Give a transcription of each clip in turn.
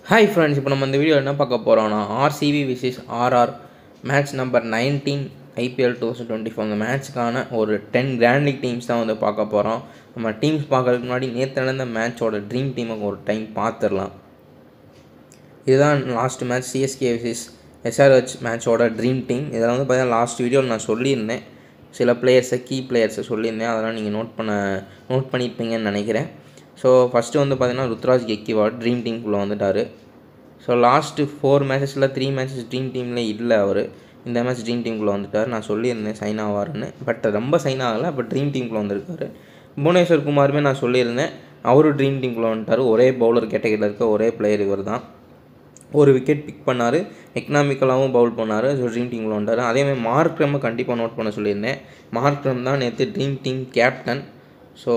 Hi friends, இப்போ நம்ம இந்த வீடியோ என்ன பார்க்க போகிறோம்னா RCB versus RR match number 19 IPL 2024 அந்த மேட்ச்க்கான ஒரு 10 கிராண்ட் லீக் டீம்ஸ் தான் வந்து பார்க்க போகிறோம். நம்ம டீம்ஸ் பார்க்கறதுக்கு முன்னாடி நேற்று நடந்த மேட்சோட ட்ரீம் டீமுக்கு ஒரு டைம் பார்த்துடலாம். இதுதான் last match CSK versus SRH மேட்சோட ட்ரீம் டீம். இதில் வந்து பார்த்தீங்கன்னா லாஸ்ட் வீடியோவில் நான் சொல்லியிருந்தேன், சில பிளேயர்ஸை கீ பிளேயர்ஸை சொல்லியிருந்தேன். அதெல்லாம் நீங்கள் நோட் பண்ணியிருப்பீங்கன்னு நினைக்கிறேன். ஸோ ஃபஸ்ட்டு வந்து பார்த்தீங்கன்னா ருத்ராஜ் கெய்க்வாட் ட்ரீம் டீமுக்குள்ளே வந்துட்டார். ஸோ லாஸ்ட்டு 4 மேட்சஸில் 3 மேட்சஸ் ட்ரீம் டீமில் இல்லை அவர். இந்த மேட்ச் ட்ரீம் டீமுக்குள்ளே வந்துட்டார். நான் சொல்லியிருந்தேன் சைன் ஆவார்னு, பட் ரொம்ப சைன் ஆகலை. பட் ட்ரீம் டீமுக்குள்ளே வந்திருக்காரு. புவனேஸ்வர் குமாருமே நான் சொல்லியிருந்தேன், அவரும் ட்ரீம் டீமுக்குள்ளே வந்துட்டார். ஒரே பவுலர் கேட்டகரியில் இருக்க ஒரே பிளேயர் இவர் தான். ஒரு விக்கெட் பிக் பண்ணார், எக்கனாமிக்கலாகவும் பவுல் பண்ணார். ஸோ ட்ரீம் டீமில் வந்துட்டார். அதேமாதிரி மார்க்ரம்மை கண்டிப்பாக நோட் பண்ண சொல்லியிருந்தேன். மார்க்ரம் தான் நேற்று dream team captain. So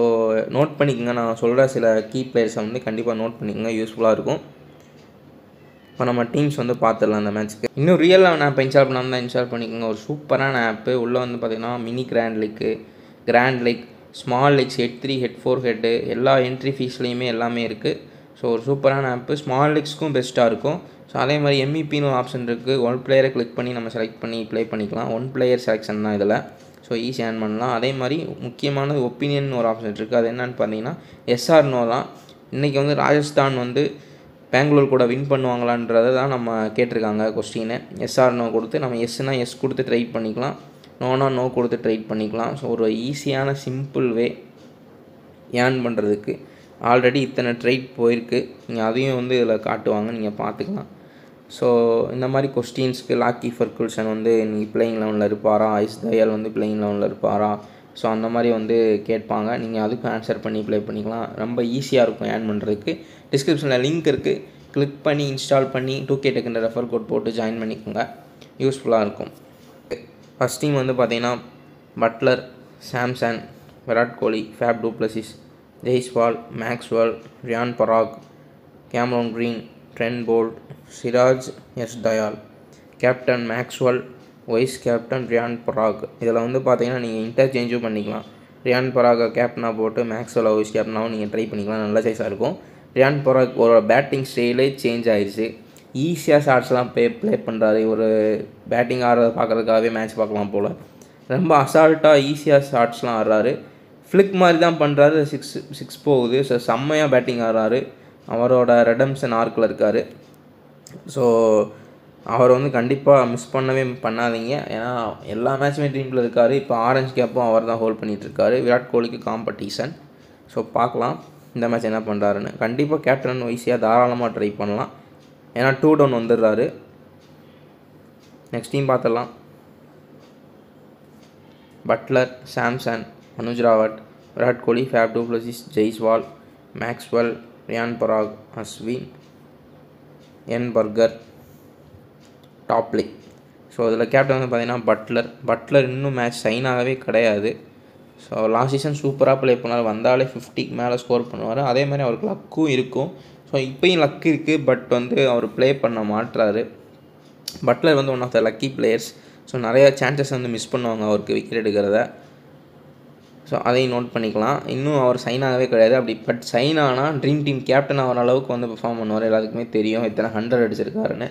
note பண்ணிக்கோங்க, நான் சொல்கிற சில கீ பிளேயர்ஸை வந்து கண்டிப்பாக நோட் பண்ணிக்கோங்க, யூஸ்ஃபுல்லாக இருக்கும். இப்போ நம்ம டீம்ஸ் வந்து பார்த்துடலாம் அந்த மேட்ச்சுக்கு. இன்னும் ரியல் ஆப் இன்ஸ்டால் பண்ணாமல் தான் இன்ஸ்டால் பண்ணிக்கோங்க. ஒரு சூப்பரான ஆப்பு. உள்ளே வந்து பார்த்திங்கன்னா mini grand league, small leagues, head 3, head 4, head எல்லா என்ட்ரி ஃபீஸ்லேயுமே எல்லாமே இருக்குது. ஸோ ஒரு சூப்பரான ஆப்பு. ஸ்மால் லீக்ஸ்க்கும் பெஸ்ட்டாக இருக்கும். ஸோ அதே மாதிரி எம்இபின்னு ஒரு ஆப்ஷன் இருக்குது. ஒன் பிளேயரை கிளிக் பண்ணி நம்ம செலக்ட் பண்ணி ப்ளே பண்ணிக்கலாம். ஒன் பிளேயர் செலெக்ஷன் தான் இதில். ஸோ ஈஸி ஏர்ன் பண்ணலாம். அதே மாதிரி முக்கியமான ஒப்பீனியன் ஒரு ஆப்ஷன் இருக்குது. அது என்னென்னு பார்த்தீங்கன்னா எஸ்ஆர்னோ தான். இன்றைக்கி வந்து ராஜஸ்தான் வந்து பெங்களூர் கூட வின் பண்ணுவாங்களான்றதை தான் நம்ம கேட்டிருக்காங்க கொஸ்டினை. எஸ்ஆர்னோ கொடுத்து நம்ம எஸ்னா எஸ் கொடுத்து ட்ரைட் பண்ணிக்கலாம், நோனா நோ கொடுத்து ட்ரைட் பண்ணிக்கலாம். ஸோ ஒரு ஈஸியான சிம்பிள் வே ஏர்ன் பண்ணுறதுக்கு. ஆல்ரெடி இத்தனை ட்ரைட் போயிருக்கு, நீங்கள் அதையும் வந்து இதில் காட்டுவாங்க, நீங்கள் பார்த்துக்கலாம். ஸோ இந்த மாதிரி கொஸ்டின்ஸ்க்கு லாக்கி ஃபர்குல்சன் வந்து நீங்கள் பிளேயிங் லெவனில் இருப்பாரா, ஐஸ் தயால் வந்து பிளேயிங் லெவனில் இருப்பாரா, ஸோ அந்த மாதிரி வந்து கேட்பாங்க. நீங்கள் அதுக்கும் ஆன்சர் பண்ணி ப்ளே பண்ணிக்கலாம். ரொம்ப ஈஸியாக இருக்கும் ஏர்ன் பண்ணுறதுக்கு. டிஸ்கிரிப்ஷனில் லிங்க் இருக்குது, கிளிக் பண்ணி இன்ஸ்டால் பண்ணி 2K டெக்குன்ற ரெஃபர் கோட் போட்டு ஜாயின் பண்ணிக்கோங்க, யூஸ்ஃபுல்லாக இருக்கும். ஃபஸ்ட் டீம் வந்து பார்த்திங்கன்னா Buttler, Samson, Virat Kohli, Faf du Plessis, Jaiswal, Maxwell, Riyan Parag, Cameron Green, Trent Boult, Siraj, S Dayal. Captain Maxwell, vice captain Riyan Parag. இதில் வந்து பார்த்தீங்கன்னா நீங்கள் இன்டர்சேஞ்சும் பண்ணிக்கலாம். ரியான் பராகை கேப்டனாக போட்டு மேக்ஸ்வெல் வைஸ் கேப்டனாகவும் நீங்கள் ட்ரை பண்ணிக்கலாம், நல்ல சைஸாக இருக்கும். ரியான் பராக் ஒரு பேட்டிங் ஸ்டைலே சேஞ்ச் ஆயிடுச்சு. ஈஸியாக ஷாட்ஸ்லாம் ப்ளே பண்ணுறாரு. ஒரு பேட்டிங் ஆடுறத பார்க்குறதுக்காகவே மேட்ச் பார்க்கலாம் போல். ரொம்ப அசால்ட்டாக ஈஸியாக ஷாட்ஸ்லாம் ஆடுறாரு. ஃப்ளிக் மாதிரி தான் பண்ணுறாரு, சிக்ஸ் போகுது. ஸோ செம்மையாக பேட்டிங் ஆடுறாரு. அவரோட ரெடம்ஷன் ஆர்க்கில் இருக்கார். ஸோ அவர் வந்து கண்டிப்பாக மிஸ் பண்ணாதீங்க. ஏன்னா எல்லா மேட்சுமே ட்ரீமில் இருக்கார். இப்போ ஆரஞ்சு கேப்பும் அவர் தான் ஹோல்ட் பண்ணிகிட்ருக்காரு. விராட் கோலிக்கு காம்படிஷன். ஸோ பார்க்கலாம் இந்த மேட்ச் என்ன பண்ணுறாருன்னு. கண்டிப்பாக கேப்டன் வைஸியாக தாராளமாக ட்ரை பண்ணலாம், ஏன்னா 2 டவுன் வந்துடுறாரு. நெக்ஸ்ட் டீம் பார்த்துடலாம். Buttler, Samson, Anuj Rawat, Virat Kohli, Faf du Plessis, Jaiswal, Maxwell, Riyan Parag, Ashwin, N Burger, Topley. So இதில் கேப்டன் வந்து பார்த்திங்கன்னா பட்லர் இன்னும் மேட்ச் சைன் ஆகவே கிடையாது. ஸோ லாஸ்ட் சீசன் சூப்பராக ப்ளே பண்ணார், வந்தாலே 50க்கு மேலே ஸ்கோர் பண்ணுவார். அதே மாதிரி அவருக்கு லக்கும் இருக்கும். ஸோ இப்போயும் லக் இருக்குது, பட் வந்து அவர் ப்ளே பண்ண மாட்டுறாரு. பட்லர் வந்து one of the lucky players. So நிறைய சான்சஸ் வந்து மிஸ் பண்ணுவாங்க அவருக்கு விக்கெட் எடுக்கிறத. ஸோ அதையும் நோட் பண்ணிக்கலாம். இன்னும் அவர் சைன் ஆகவே கிடையாது. பட் சைன் ஆனால் ட்ரீம் டீம் கேப்டன் ஆகிற அளவுக்கு வந்து பெர்ஃபார்ம் பண்ணுவார். எல்லாத்துக்குமே தெரியும் இத்தனை 100 அடிச்சிருக்காருன்னு.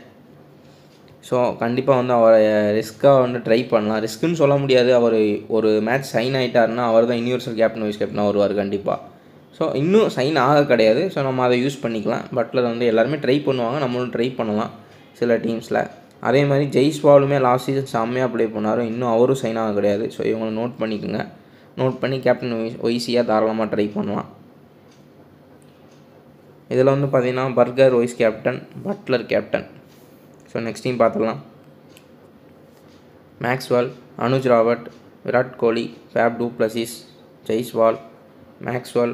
ஸோ கண்டிப்பாக வந்து அவரை ரிஸ்க்காக வந்து ட்ரை பண்ணலாம். ரிஸ்க்குன்னு சொல்ல முடியாது, அவர் ஒரு மேட்ச் சைன் ஆகிட்டாருன்னா அவர் தான் யூனிவர்சல் கேப்டன் வைஸ் கேப்டனாக வருவார் கண்டிப்பாக. ஸோ இன்னும் சைன் ஆக கிடையாது. ஸோ நம்ம அதை யூஸ் பண்ணிக்கலாம். பட்லர் வந்து எல்லாருமே ட்ரை பண்ணுவாங்க, நம்மளும் ட்ரை பண்ணலாம் சில டீம்ஸில். அதே மாதிரி ஜெய்ஸ்வாலுமே லாஸ்ட் சீசன் செம்மையாக ப்ளே பண்ணார், இன்னும் அவரும் சைன் ஆக கிடையாது. ஸோ இவங்களை நோட் பண்ணிக்கோங்க. நோட் பண்ணி கேப்டன் வைஸியாக தாராளமாக ட்ரை பண்ணலாம். இதில் வந்து பார்த்திங்கன்னா Burger vice captain, Buttler captain. So next team பார்த்துடலாம். Maxwell, Anuj Rawat, Virat Kohli, Faf du Plessis, Jaiswal, Maxwell,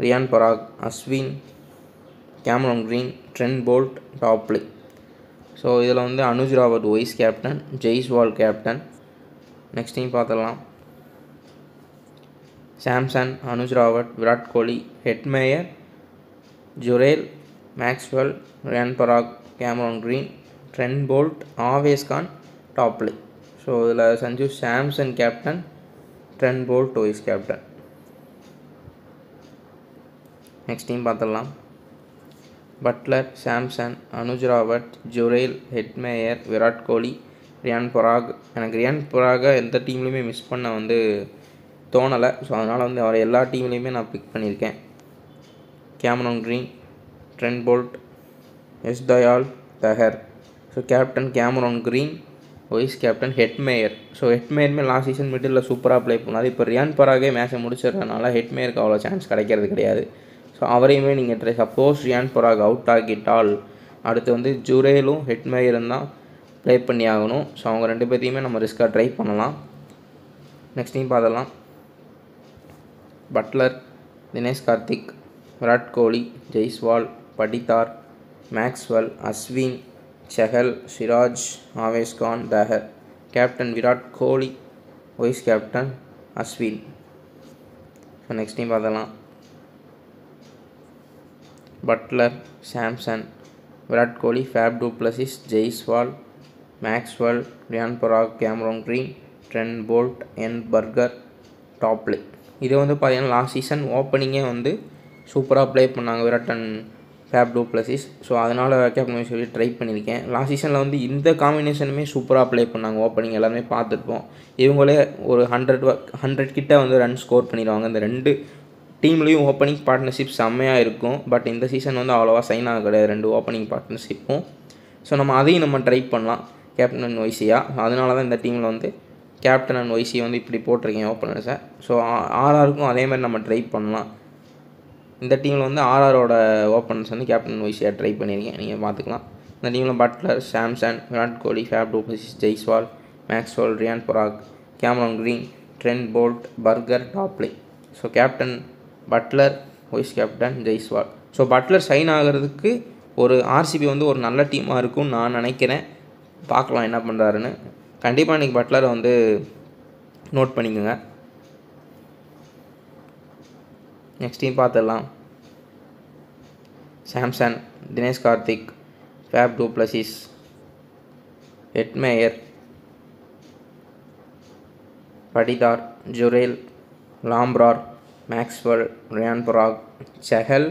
Riyan Parag, Ashwin, Cameron Green, Trent Boult, Topley. So இதில் வந்து Anuj Rawat vice captain, Jaiswal captain. Next team பார்த்துடலாம். Samson, Anuj Rawat, Virat Kohli, Hetmyer, Jurel, Maxwell, Riyan Parag, Cameron Green, Trent Boult, Avesh Khan, Topley. So இதில் Sanju Samson captain, Trent Boult vice captain. Next team பார்த்துடலாம். Buttler, Samson, Anuj Rawat, Jurel, Hetmyer, Virat Kohli, Riyan Parag. எனக்கு ரியான் பராகை எந்த டீம்லேயுமே miss பண்ண தோணலை. So அதனால் அவரை எல்லா டீம்லேயுமே நான் பிக் பண்ணியிருக்கேன். Cameron Green, Trent Boult, S Dayal, Dagar. So captain Cameron Green, vice captain Hetmyer. So ஹெட்மேயருமே லாஸ்ட் சீசன் மிடில் சூப்பராக ப்ளே பண்ணார். இப்போ ரியான் பராகே மேட்சை முடிச்சிடுறதுனால ஹெட்மேயருக்கு அவ்வளோ சான்ஸ் கிடைக்கிறது கிடையாது. ஸோ அவரையுமே நீங்கள் சப்போஸ் ரியான் பராக் அவுட் ஆகிட்டால் அடுத்து ஜுரேலும் ஹெட்மேயரும் தான் ப்ளே பண்ணி ஆகணும். ஸோ அவங்க 2 பேர்த்தையுமே நம்ம ரிஸ்க்காக ட்ரை பண்ணலாம். நெக்ஸ்ட் டீம் பார்த்துடலாம். Buttler, Dinesh Karthik, Virat Kohli, Jaiswal, Patidar, Maxwell, Ashwin, Chahal, Siraj, Avesh Khan, Dagar. Captain Virat Kohli, vice captain Ashwin. So next team பார்த்துடலாம். Buttler, Samson, Virat Kohli, Faf du Plessis, Jaiswal, Maxwell, Riyan Parag, Cameron Green, Trent Boult, N Burger, Topley. இது பார்த்தீங்கன்னா லாஸ்ட் சீசன் ஓப்பனிங்கே சூப்பராக ப்ளே பண்ணாங்க Virat and Faf du Plessis. So அதனால் captain சொல்லி try பண்ணியிருக்கேன். லாஸ்ட் சீசனில் இந்த காம்பினேஷனுமே சூப்பராக ப்ளே பண்ணாங்க. ஓப்பனிங் எல்லாருமே பார்த்துருப்போம். இவங்களே ஒரு 100 கிட்ட ரன் ஸ்கோர் பண்ணிடுவாங்க. இந்த 2 டீம்லேயும் ஓப்பனிங் பார்ட்னர்ஷிப் செம்மையாக இருக்கும். பட் இந்த சீசன் அவ்வளோவா சைன் ஆக கிடையாது 2 ஓப்பனிங் பார்ட்னர்ஷிப்பும். ஸோ நம்ம அதையும் நம்ம ட்ரை பண்ணலாம் கேப்டன் அண்ட் வைசியாக. அதனால தான் இந்த டீமில் கேப்டன் அண்ட் வைசி இப்படி போட்டிருக்கேன் ஓப்பனர்ஸை. ஸோ ஆர்ஆருக்கும் அதே மாதிரி நம்ம ட்ரை பண்ணலாம். இந்த டீமில் ஆர்ஆரோட ஓப்பனர்ஸ் கேப்டன் அண்ட் வைசியாக ட்ரை பண்ணியிருக்கேன். நீங்கள் பார்த்துக்கலாம். இந்த டீமில் Buttler, Samson, Virat Kohli, Faf du Plessis, Jaiswal, Maxwell, Riyan Parag, Cameron Green, Trent Boult, Burger, Topley. So captain Buttler, vice captain Jaiswal. So Buttler sign ஆகிறதுக்கு ஒரு ஆர்சிபி ஒரு நல்ல டீமாக இருக்கும்னு நான் நினைக்கிறேன். பார்க்கலாம் என்ன பண்ணுறாருன்னு. கண்டிப்பாக இன்றைக்கி பட்லரை நோட் பண்ணிக்கோங்க. நெக்ஸ்ட் டீம் பார்த்துடலாம். Samson, Dinesh Karthik, Faf du Plessis, Hetmyer, Patidar, Jurel, Lomror, Maxwell, Riyan Parag, Chahal,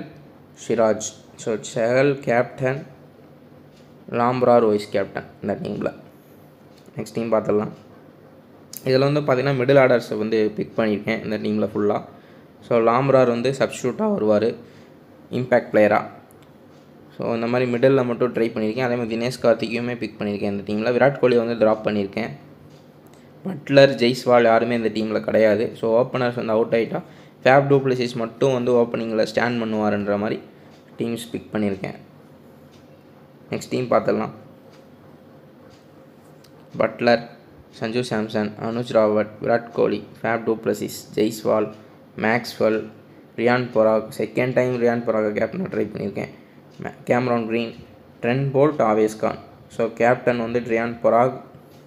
Siraj. So Chahal captain, Lomror vice captain இந்த டீமில். நெக்ஸ்ட் டீம் பார்த்துடலாம். இதில் பார்த்தீங்கன்னா மிடில் ஆர்டர்ஸை பிக் பண்ணியிருக்கேன் இந்த டீமில் ஃபுல்லாக. ஸோ லாம்ப்ரார் சப்ஸ்டியூட்டாக வருவார் இம்பேக்ட் பிளேயராக. ஸோ இந்த மாதிரி மிடில் மட்டும் ட்ரை பண்ணியிருக்கேன். அதே மாதிரி தினேஷ் கார்த்திக்கையுமே பிக் பண்ணியிருக்கேன் இந்த டீமில். விராட் கோலி ட்ராப் பண்ணியிருக்கேன். பட்லர், ஜெய்ஸ்வால் யாருமே இந்த டீமில் கிடையாது. ஸோ ஓப்பனர்ஸ் அவுட் ஆகிட்டா ஃபேப் டு பிளஸிஸ் மட்டும் ஓப்பனிங்கில் ஸ்டாண்ட் பண்ணுவார்ன்ற மாதிரி டீம்ஸ் பிக் பண்ணியிருக்கேன். நெக்ஸ்ட் டீம் பார்த்துடலாம். Buttler, Sanju Samson, Anuj Rawat, Virat Kohli, Faf du Plessis, Jaiswal, Maxwell, Riyan Parag. Second time Riyan Parag கேப்டனை ட்ரை பண்ணியிருக்கேன். Cameron Green, Trent Boult, Avesh Khan. So captain Riyan Parag,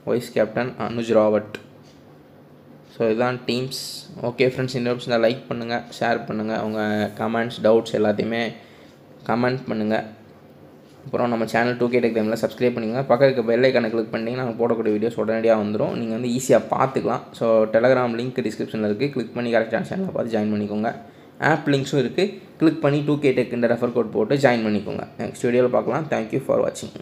vice captain Anuj Rawat. So இதுதான் டீம்ஸ். ஓகே ஃப்ரெண்ட்ஸ், இந்த ஆப்ஷனில் லைக் பண்ணுங்கள், ஷேர் பண்ணுங்கள், உங்கள் கமெண்ட்ஸ், டவுட்ஸ் எல்லாத்தையுமே கமெண்ட் பண்ணுங்கள். அப்புறம் நம்ம channel 2K Tech Time subscribe பண்ணிக்கோங்க. பக்கம் இருக்க பெல் ஐக்கானை கிளிக் பண்ணிங்கன்னா நாங்கள் போடக்கூடிய வீடியோஸ் உடனடியாக வந்துடும். நீங்கள் ஈஸியாக பார்த்துக்கலாம். ஸோ டெலகிராம் லிங்க் டிஸ்கிரிப்ஷனில் இருக்குது. கிளிக் பண்ணி கரெக்டான சேனலை பார்த்து ஜாயின் பண்ணிக்கோங்க. ஆப் லிங்க்ஸும் இருக்குது. கிளிக் பண்ணி 2K Tech இந்த ரெஃபர் கோட் போட்டு ஜாயின் பண்ணிக்கோங்க. நெக்ஸ்ட் வீடியோவில் பார்க்கலாம். தேங்க்யூ ஃபார் வாட்சிங்.